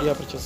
Я причес.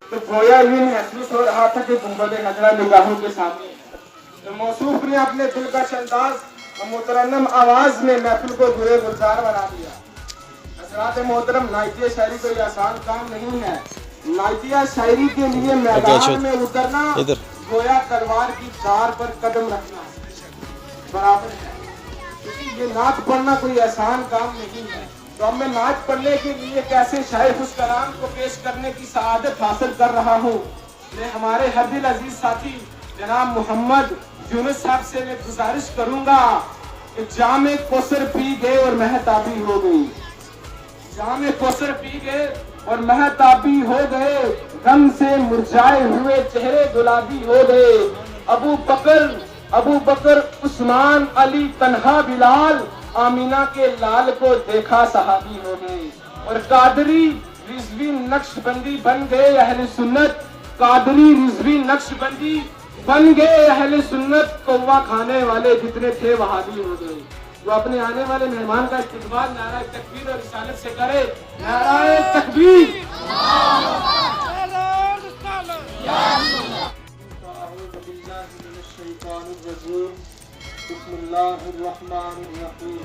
تو گویا یہ محسوس ہو رہا تھا کہ گنبد خضرا نگاہوں کے سامنے تو موصوف نے اپنے دلکش انداز اور مترنم آواز میں محفل کو گرے گلزار بنا دیا۔ حضرات محترم، نائتیہ شاعری کوئی آسان کام نہیں ہے۔ نائتیہ شاعری کے لیے میدان میں اترنا گویا تلوار کی دھار پر قدم رکھنا برابر ہے، کیونکہ یہ نعت پڑھنا کوئی آسان کام نہیں ہے۔ تو اب میں نعت پڑھنے کے لیے کیسے شاعر خوش کلام کو پیش کرنے کی سعادت حاصل کر رہا ہوں۔ میں ہمارے ہر دل عزیز ساتھی جناب محمد یونس صاحب سے میں گزارش کروں گا کہ جام کوثر پی گئے اور مہتابی ہو گئی، جام کوثر پی گئے اور مہتابی ہو گئے، غم سے مرجھائے ہوئے چہرے گلابی ہو گئے۔ ابو بکر عثمان علی تنہا بلال آمینہ کے لال کو دیکھا صحابی ہو گئے، اور قادری رضوی نقش بندی بن گئے اہل سنت، قادری رضوی نقش بندی بن گئے اہل سنت، قوا کھانے والے جتنے تھے وہابی ہو گئے۔ وہ اپنے آنے والے مہمان کا استقبال نعرہ تکبیر اور رسالت سے کرے۔ نعرہ تکبیر، بسم اللہ الرحمن الرحیم۔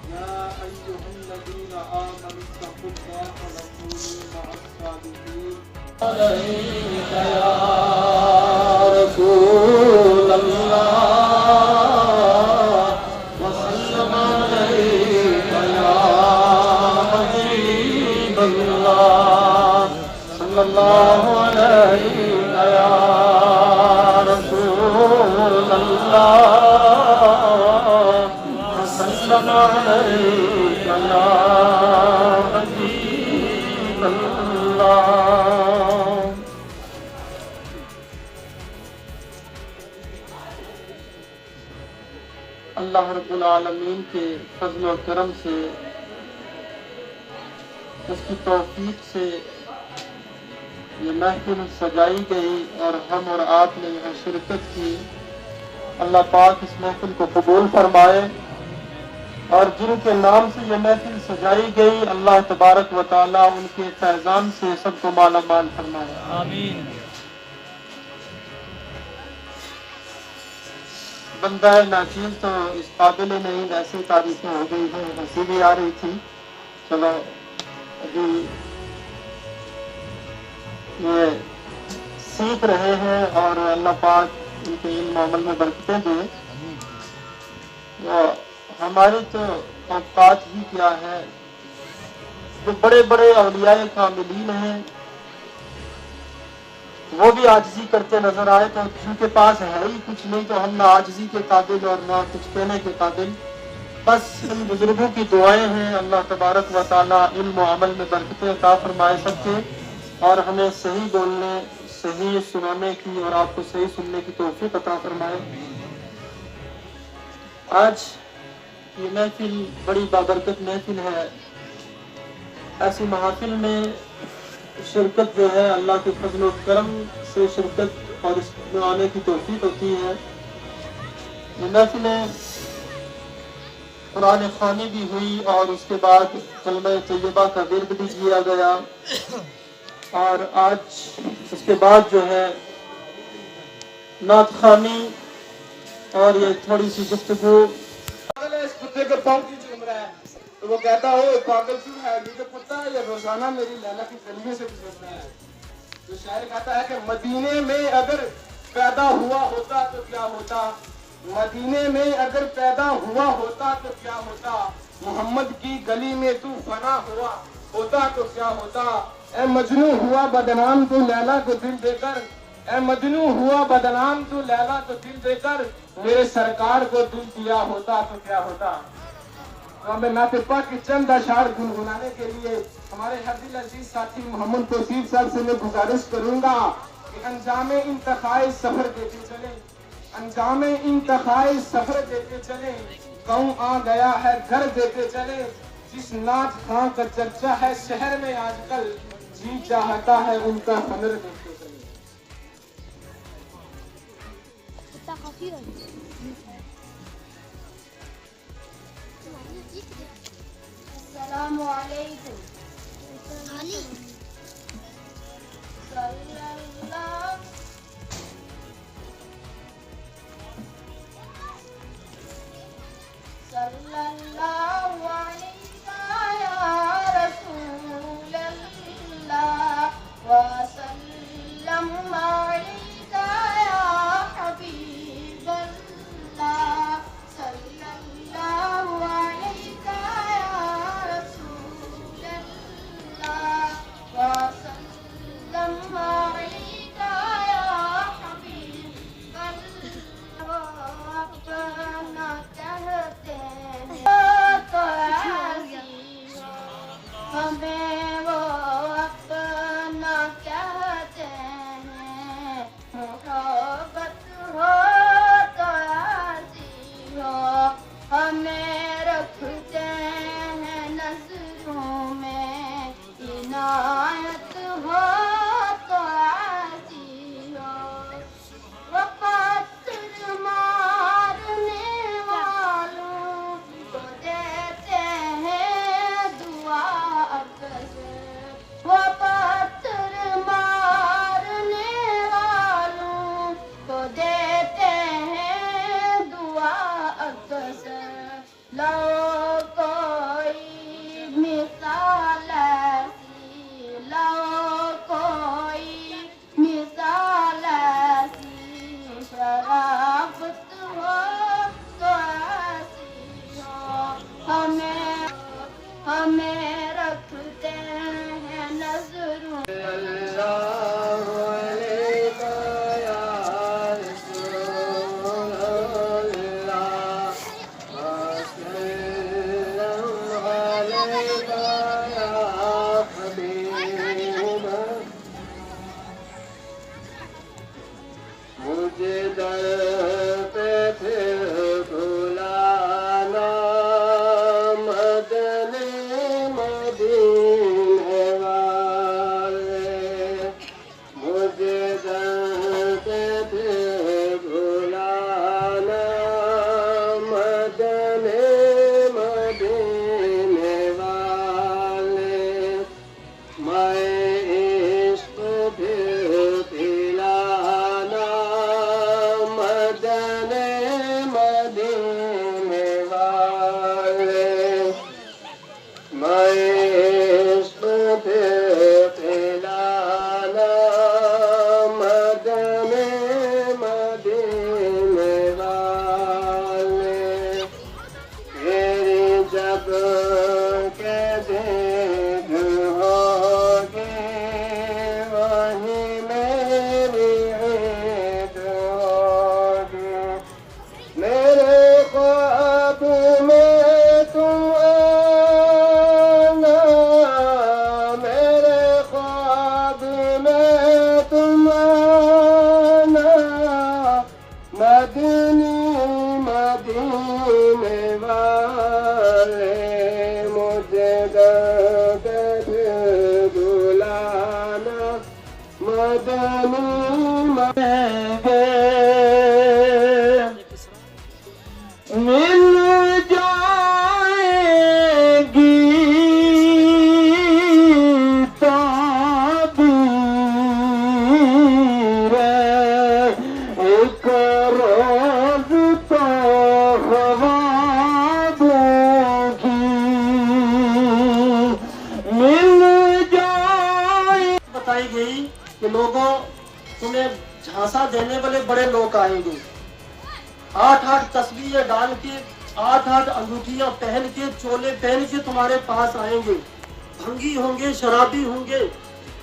يا أيها الذين آمنوا اتقوا الله وكونوا مع الصادقين عليك يا رسول الله وسلم عليك يا حبيب الله صلى الله عليك يا رسول الله وسلم عليك يا حبيب الله. اللہ رب العالمین کے فضل و کرم سے، اس کی توفیق سے یہ محفل سجائی گئی اور ہم اور آپ نے یہاں شرکت کی. اللہ پاک اس محفل کو قبول فرمائے، اور جن کے نام سے یہ محفل سجائی گئی اللہ تبارک و تعالیٰ ان کے فیضان سے سب کو مالا مال فرمائے. آمین. بندہ ناچیز تو اس قابل نہیں، ایسی تعریفیں ہو گئی ہیں، ہنسی بھی آ رہی تھی. چلو ابھی یہ سیکھ رہے ہیں اور اللہ پاک ان کے علم و عمل میں برکتیں دے. ہماری تو اوقات ہی کیا ہے، جو بڑے بڑے اولیاء کاملین ہیں وہ بھی عاجزی کرتے نظر آئے، تو جن کے پاس ہے ہی کچھ نہیں تو ہم نہ عاجزی کے قابل اور نہ کچھ کہنے کے قابل. بس ان بزرگوں کی دعائیں ہیں، اللہ تبارک و تعالیٰ علم و عمل میں برکتیں عطا فرمائے سب کے، اور ہمیں صحیح بولنے، صحیح سنانے کی اور آپ کو صحیح سننے کی توفیق عطا فرمائے. آج یہ محفل بڑی بابرکت محفل ہے. ایسی محافل میں شرکت جو ہے اللہ کے فضل و کرم سے شرکت اور اس میں آنے کی توفیق ہوتی ہے. یہ محفلیں قرآن خوانی بھی ہوئی اور اس کے بعد کلمہ طیبہ کا ورد بھی کیا گیا، اور آج اس کے بعد جو ہے نعت خوانی اور یہ تھوڑی سی گفتگو. اس کتے کو پاؤں کی چوم رہا ہے تو وہ کہتا ہو پاگل کیوں ہے، مجھے پتہ ہے یہ روزانہ میری لیلا کی گلیوں سے گزرتا ہے. تو شاعر کہتا ہے کہ مدینے میں اگر پیدا ہوا ہوتا تو کیا ہوتا، مدینے میں اگر پیدا ہوا ہوتا تو کیا ہوتا، محمد کی گلی میں تو فنا ہوا ہوتا تو کیا ہوتا. اے مجنوں ہوا بدنام تو لیلا کو دل دے کر، اے مجنوں ہوا بدنام تو لیلا کو دل دے کر، میرے سرکار کو دل دیا ہوتا تو کیا ہوتا. تو ہمیں نعت پاک کی چند اشعار گنگنانے کے لیے ہمارے ہر دل عزیز ساتھی محمد توصیف صاحب سے میں گزارش کروں گا کہ انجام انتخائی سفر دیتے چلیں، انجام انتخائی سفر دیتے چلیں، قوم آ گیا ہے گھر دیتے چلیں. جس نعت خاں کا چرچا ہے شہر میں آج کل، جی چاہتا ہے ان کا ہنر دیتے چلیں. السلام علیکم. صلی اللہ علیہ یا رسول اللہ وسلم علیک یا حبیب اللہ. صلی اللہ علیہ یا رسول اللہ وسلم علیک یا حبیب اللہ. اپنا کہتے ہیں تو ایسی ہو، ہمیں وہ اپنا کہتے ہیں، محبت ہو تو ایسی ہو، ہمیں رکھتے ہیں نظروں میں، عنایت ہو تو ایسی ہو. وہ پتھر مارنے والوں کو دیتے ہیں دعا اکثر، وہ پتھر مارنے والوں کو دیتے ہیں دعا اکثر. لوگوں کو والے مجھے درد بلانا مدنی مل جائے گی تعبیر ایک روز تو خوابوں کی مل جائے. بتائی گئی کہ لوگوں تمہیں جھانسا دینے والے بڑے لوگ آئیں گے، 8 تسبیحیں ڈال کے 8 انگوٹھیاں پہن کے چولے پہن کے تمہارے پاس آئیں گے، بھنگی ہوں گے، شرابی ہوں گے،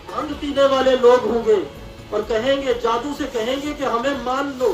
بھنگ پینے والے لوگ ہوں گے اور کہیں گے، جادو سے کہیں گے کہ ہمیں مان لو.